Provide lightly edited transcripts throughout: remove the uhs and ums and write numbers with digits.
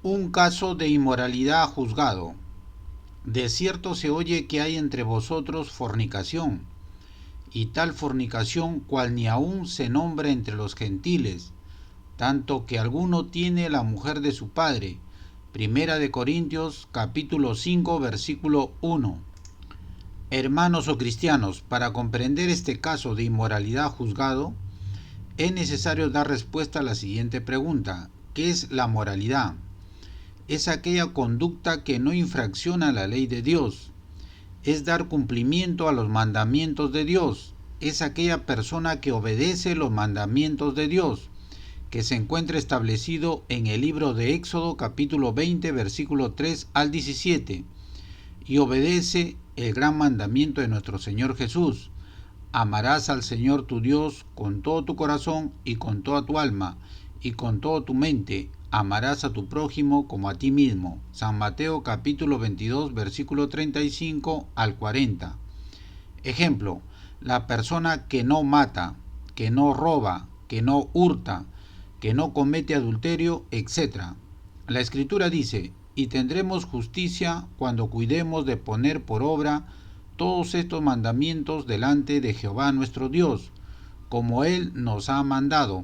Un caso de inmoralidad juzgado. De cierto se oye que hay entre vosotros fornicación, y tal fornicación cual ni aun se nombra entre los gentiles, tanto que alguno tiene la mujer de su padre. Primera de Corintios capítulo 5 versículo 1. Hermanos o cristianos, para comprender este caso de inmoralidad juzgado, es necesario dar respuesta a la siguiente pregunta: ¿qué es la moralidad? Es aquella conducta que no infracciona la ley de Dios, es dar cumplimiento a los mandamientos de Dios, es aquella persona que obedece los mandamientos de Dios, que se encuentra establecido en el libro de Éxodo capítulo 20 versículo 3 al 17, y obedece el gran mandamiento de nuestro Señor Jesús: amarás al Señor tu Dios con todo tu corazón y con toda tu alma y con toda tu mente. Amarás a tu prójimo como a ti mismo. San Mateo capítulo 22 versículo 35 al 40. Ejemplo: la persona que no mata, que no roba, que no hurta, que no comete adulterio, etc. La Escritura dice: y tendremos justicia cuando cuidemos de poner por obra todos estos mandamientos delante de Jehová nuestro Dios, como Él nos ha mandado.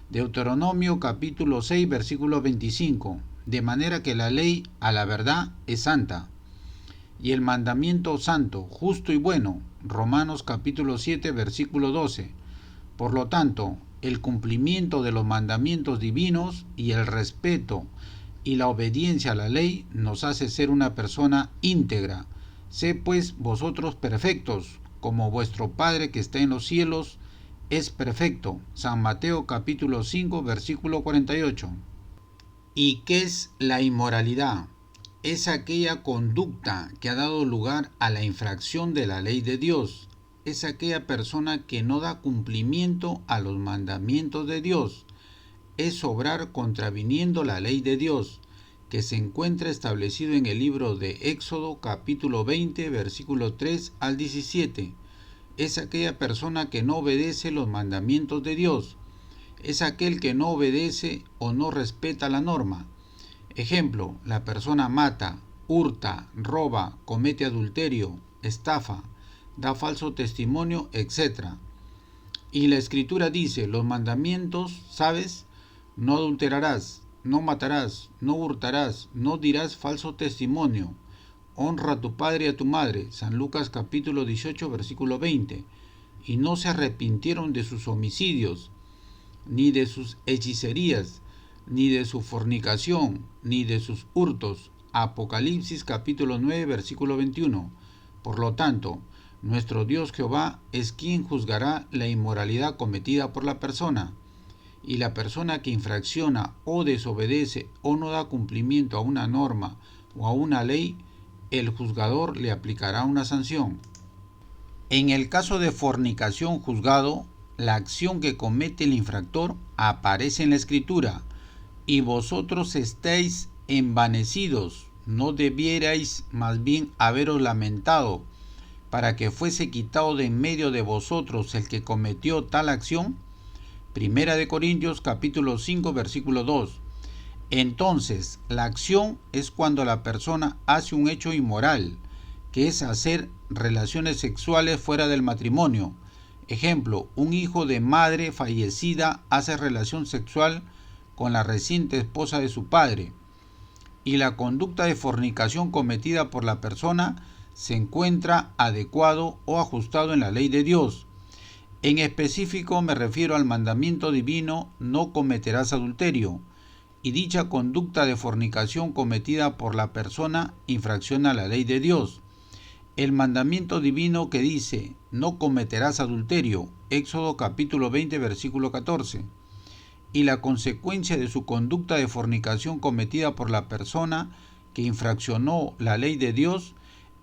Deuteronomio capítulo 6 versículo 25. De manera que la ley a la verdad es santa, y el mandamiento santo, justo y bueno. Romanos capítulo 7 versículo 12. Por lo tanto, el cumplimiento de los mandamientos divinos y el respeto y la obediencia a la ley nos hace ser una persona íntegra. Sé pues vosotros perfectos, como vuestro Padre que está en los cielos es perfecto. San Mateo capítulo 5 versículo 48. ¿Y qué es la inmoralidad? Es aquella conducta que ha dado lugar a la infracción de la ley de Dios. Es aquella persona que no da cumplimiento a los mandamientos de Dios. Es obrar contraviniendo la ley de Dios, que se encuentra establecido en el libro de Éxodo capítulo 20 versículo 3 al 17. Es aquella persona que no obedece los mandamientos de Dios. Es aquel que no obedece o no respeta la norma. Ejemplo: la persona mata, hurta, roba, comete adulterio, estafa, da falso testimonio, etc. Y la Escritura dice: los mandamientos, ¿sabes? No adulterarás, no matarás, no hurtarás, no dirás falso testimonio, honra a tu padre y a tu madre. San Lucas capítulo 18 versículo 20. Y no se arrepintieron de sus homicidios, ni de sus hechicerías, ni de su fornicación, ni de sus hurtos. Apocalipsis capítulo 9 versículo 21. Por lo tanto, nuestro Dios Jehová es quien juzgará la inmoralidad cometida por la persona. Y la persona que infracciona o desobedece o no da cumplimiento a una norma o a una ley, el juzgador le aplicará una sanción. En el caso de fornicación juzgado, la acción que comete el infractor aparece en la Escritura: y vosotros estáis envanecidos, no debierais más bien haberos lamentado, para que fuese quitado de en medio de vosotros el que cometió tal acción. Primera de Corintios capítulo 5 versículo 2. Entonces, la acción es cuando la persona hace un hecho inmoral, que es hacer relaciones sexuales fuera del matrimonio. Ejemplo: un hijo de madre fallecida hace relación sexual con la reciente esposa de su padre. Y la conducta de fornicación cometida por la persona se encuentra adecuado o ajustado en la ley de Dios. En específico me refiero al mandamiento divino: no cometerás adulterio. Y dicha conducta de fornicación cometida por la persona infracciona la ley de Dios. El mandamiento divino que dice: no cometerás adulterio, Éxodo capítulo 20 versículo 14. Y la consecuencia de su conducta de fornicación cometida por la persona que infraccionó la ley de Dios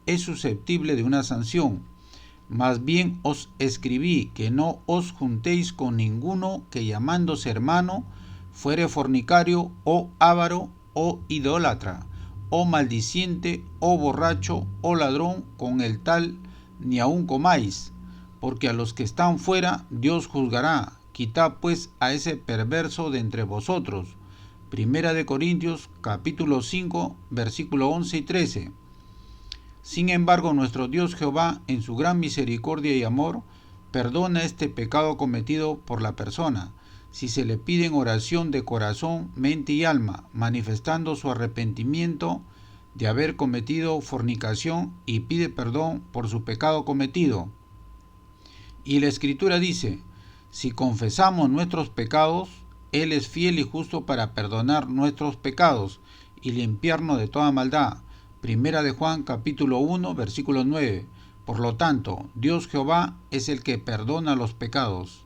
es susceptible de una sanción. Más bien os escribí que no os juntéis con ninguno que, llamándose hermano, fuere fornicario, o avaro, o idólatra, o maldiciente, o borracho, o ladrón, con el tal ni aun comáis, porque a los que están fuera Dios juzgará. Quitad pues a ese perverso de entre vosotros. Primera de Corintios capítulo 5 versículo 11 y 13. Sin embargo, nuestro Dios Jehová, en su gran misericordia y amor, perdona este pecado cometido por la persona, si se le pide en oración de corazón, mente y alma, manifestando su arrepentimiento de haber cometido fornicación y pide perdón por su pecado cometido. Y la Escritura dice, si confesamos nuestros pecados, Él es fiel y justo para perdonar nuestros pecados y limpiarnos de toda maldad. Primera de Juan capítulo 1 versículo 9. Por lo tanto, Dios Jehová es el que perdona los pecados.